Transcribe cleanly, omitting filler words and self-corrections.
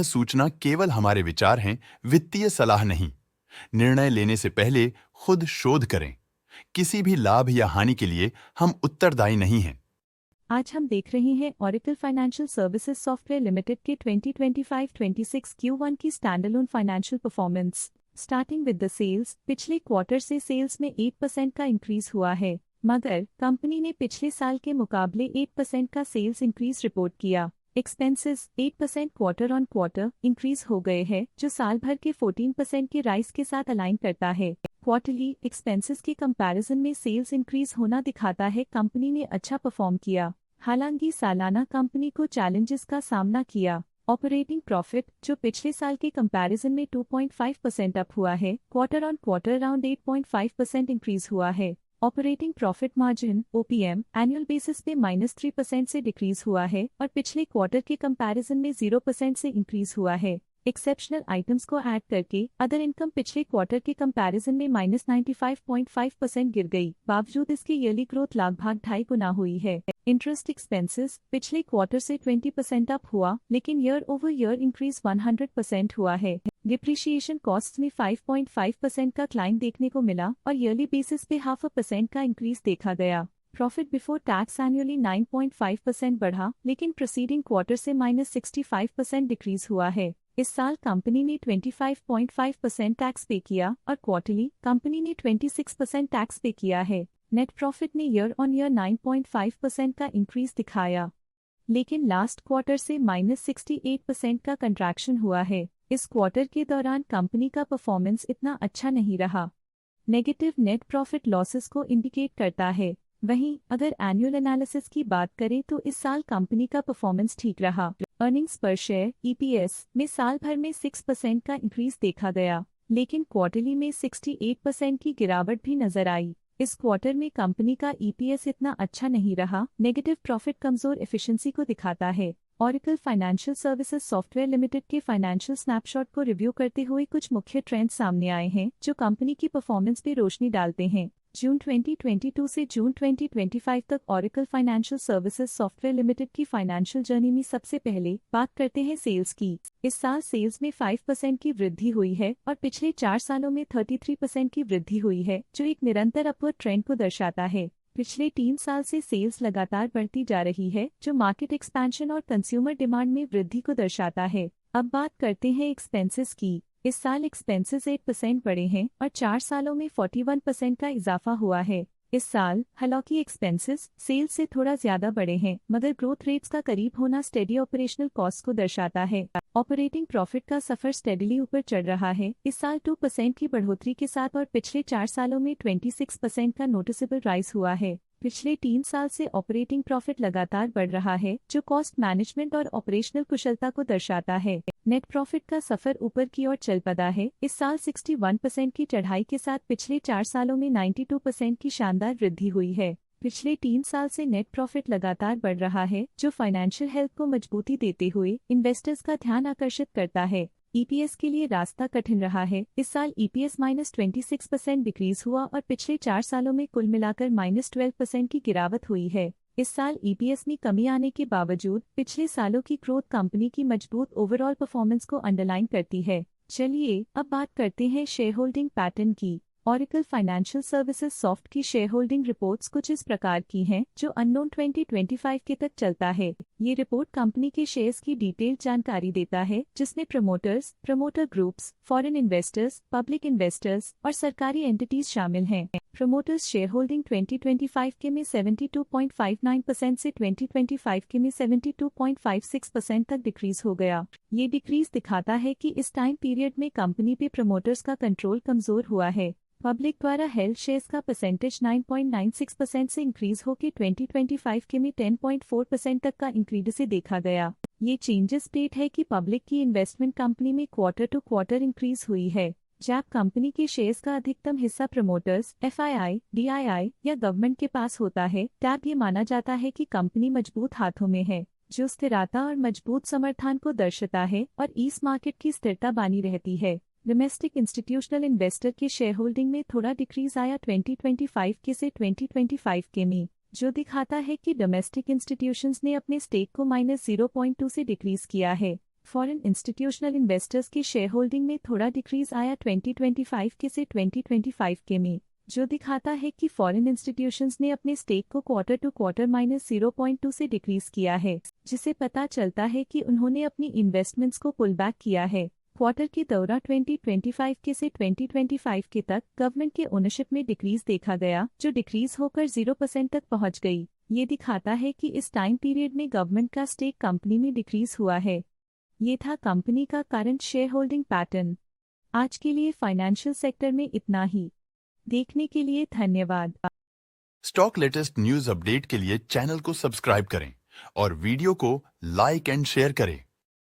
सूचना केवल हमारे विचार हैं, वित्तीय सलाह नहीं। निर्णय लेने से पहले खुद शोध करें। किसी भी लाभ या हानि के लिए हम उत्तरदायी नहीं हैं। आज हम देख रहे हैं Oracle financial services software limited के 2025-26 Q1 की standalone financial performance. Starting with the sales, पिछले क्वार्टर से सेल्स में 8% का इंक्रीज हुआ है, मगर कंपनी ने पिछले साल के मुकाबले 8% का सेल्स इंक्रीज रिपोर्ट किया। Expenses 8% quarter on quarter increase हो गए हैं, जो साल भर के 14% के राइज के साथ अलाइन करता है। क्वार्टरली एक्सपेंसेस के कंपैरिजन में सेल्स इंक्रीज होना दिखाता है कंपनी ने अच्छा परफॉर्म किया। हालांकि सालाना कंपनी को चैलेंजेस का सामना किया। ऑपरेटिंग प्रॉफिट, जो पिछले साल के कंपैरिजन में 2.5% अप हुआ है, quarter on quarter around 8.5% increase हुआ है। Operating profit margin OPM annual basis पे -3% से डिक्रीज हुआ है और पिछले क्वार्टर के कंपैरिजन में 0% से इंक्रीज हुआ है। एक्सेप्शनल आइटम्स को ऐड करके अदर इनकम पिछले क्वार्टर के कंपैरिजन में -95.5% गिर गई, बावजूद इसके ईयरली ग्रोथ लगभग 2.5 गुना हुई है। इंटरेस्ट एक्सपेंसेस पिछले क्वार्टर से 20% अप हुआ, लेकिन ईयर ओवर ईयर इंक्रीज 100% हुआ है। डिप्रिशिएशन कॉस्ट में 5.5% का क्लाइम देखने को मिला और ईयरली बेसिस पे 0.5% का इंक्रीज देखा गया। प्रॉफिट बिफोर टैक्स एनुअली 9.5% बढ़ा, लेकिन प्रीसीडिंग क्वार्टर से -65% डिक्रीज हुआ है। इस साल कंपनी ने 25.5% टैक्स पे किया और क्वार्टरली कंपनी ने 26% टैक्स पे किया है। नेट प्रॉफिट ने ईयर ऑन ईयर 9.5% का इंक्रीज दिखाया, लेकिन लास्ट क्वार्टर से -68% का कंट्रैक्शन हुआ है। इस क्वार्टर के दौरान कंपनी का परफॉर्मेंस इतना अच्छा नहीं रहा। नेगेटिव नेट प्रॉफिट लॉसेस को इंडिकेट करता है। वहीं अगर एनुअल एनालिसिस की बात करें तो इस साल कंपनी का परफॉर्मेंस ठीक रहा। अर्निंग्स पर शेयर EPS में साल भर में 6% का इंक्रीज देखा गया, लेकिन क्वार्टरली में 68% की गिरावट भी नजर आई। इस क्वार्टर में कंपनी का EPS इतना अच्छा नहीं रहा। नेगेटिव प्रॉफिट कमजोर एफिशिएंसी को दिखाता है। Oracle financial services software limited के फाइनेंशियल स्नैपशॉट को रिव्यू करते हुए कुछ मुख्य ट्रेंड्स सामने आए हैं जो कंपनी की परफॉर्मेंस पे रोशनी डालते हैं। जून 2022 से जून 2025 तक Oracle financial services software limited की फाइनेंशियल जर्नी में सबसे पहले बात करते हैं सेल्स की। इस साल सेल्स में 5% की वृद्धि हुई है और पिछले 4 सालों में 33% की वृद्धि हुई है, जो एक निरंतर अपवर्ड ट्रेंड को दर्शाता है। पिछले 3 साल से सेल्स लगातार बढ़ती जा रही है, जो मार्केट एक्सपेंशन और कंज्यूमर डिमांड में वृद्धि को दर्शाता है। अब बात करते हैं एक्सपेंसेस की। इस साल एक्सपेंसेस 8% बढ़े हैं और 4 सालों में 41% का इजाफा हुआ है। इस साल हालांकि एक्सपेंसेस सेल्स से थोड़ा ज्यादा बढ़े हैं, मगर ग्रोथ रेट्स का करीब होना स्टेडी ऑपरेशनल कॉस्ट को दर्शाता है। ऑपरेटिंग प्रॉफिट का सफर स्टेडीली ऊपर चढ़ रहा है। इस साल 2% की बढ़ोतरी के साथ और पिछले 4 सालों में 26% का नोटिसेबल राइज हुआ है। पिछले 3 साल से ऑपरेटिंग प्रॉफिट लगातार बढ़ रहा है, जो कॉस्ट मैनेजमेंट और ऑपरेशनल कुशलता को दर्शाता है। नेट प्रॉफिट का सफर ऊपर की ओर चल पड़ा है। इस साल 61% की चढ़ाई के साथ पिछले 4 सालों में 92% की शानदार वृद्धि हुई है। पिछले 3 साल से नेट प्रॉफिट लगातार बढ़ रहा है, जो फाइनेंशियल हेल्थ को मजबूती देते हुए इन्वेस्टर्स का ध्यान आकर्षित करता है। EPS के लिए रास्ता कठिन रहा है। इस साल EPS -26% डिक्रीज हुआ और पिछले 4 सालों में कुल मिलाकर -12% की गिरावट हुई है। इस साल EPS में कमी आने के बावजूद पिछले सालों की ग्रोथ कंपनी की मजबूत ओवरऑल परफॉर्मेंस को अंडरलाइन करती है। चलिए अब बात करते हैं शेयर होल्डिंग पैटर्न की। ओरेकल फाइनेंशियल सर्विसेज सॉफ्ट की शेयर होल्डिंग रिपोर्ट्स कुछ इस प्रकार की हैं, जो अननोन 2025 के तक चलता है। ये रिपोर्ट कंपनी के शेयर्स की डिटेल्ड जानकारी देता है, जिसमें promoters, promoter groups, foreign investors, public investors और सरकारी एंटिटीज शामिल हैं। प्रमोटर्स शेयर होल्डिंग 2025 के में 72.59% से 2025 के में 72.56% तक डिक्रीज हो गया। ये डिक्रीज दिखाता है कि इस टाइम पीरियड में कंपनी पे प्रमोटर्स का कंट्रोल कमजोर हुआ है। पब्लिक द्वारा हेल्ड शेयर्स का परसेंटेज 9.96% से इंक्रीज होकर 2025 के में 10.4% तक का इंक्रीज से देखा गया। ये चेंजेस स्टेट है कि पब्लिक की इन्वेस्टमेंट कंपनी में क्वार्टर टू क्वार्टर इंक्रीज हुई है। जब कंपनी के शेयर्स का अधिकतम हिस्सा प्रमोटर्स, FII, DII या गवर्नमेंट के पास होता है, तब ये माना जाता है कि कंपनी मजबूत हाथों में है, जो स्थिरता और मजबूत समर्थन को दर्शाता है और इस मार्केट की स्थिरता बनी रहती है। डोमेस्टिक इंस्टीट्यूशनल इन्वेस्टर की शेयर होल्डिंग में थोड़ा डिक्रीज आया 2025 के से 2025 के में, जो दिखाता है कि डोमेस्टिक इंस्टीट्यूशंस ने अपने स्टेक को -0.2 से डिक्रीज किया है। फॉरेन इंस्टीट्यूशनल इन्वेस्टर्स की शेयर होल्डिंग में थोड़ा डिक्रीज आया 2025 के से 2025 के में, जो दिखाता है कि फॉरेन इंस्टीट्यूशंस ने अपने स्टेक को क्वार्टर टू क्वार्टर -0.2 से डिक्रीज किया है, जिसे पता चलता है कि उन्होंने अपनी इन्वेस्टमेंट्स को पुल बैक किया है। क्वार्टर के दौरान 2025 के से 2025 के तक गवर्नमेंट के ओनरशिप में डिक्रीज देखा गया, जो डिक्रीज होकर 0% तक पहुंच गई। ये दिखाता है कि इस टाइम पीरियड में गवर्नमेंट का स्टेक कंपनी में डिक्रीज हुआ है। ये था कंपनी का करंट शेयर होल्डिंग पैटर्न। आज के लिए फाइनेंशियल सेक्टर में इतना ही। देखने के लिए धन्यवाद। स्टॉक लेटेस्ट न्यूज अपडेट के लिए चैनल को सब्सक्राइब करें और वीडियो को लाइक एंड शेयर करें।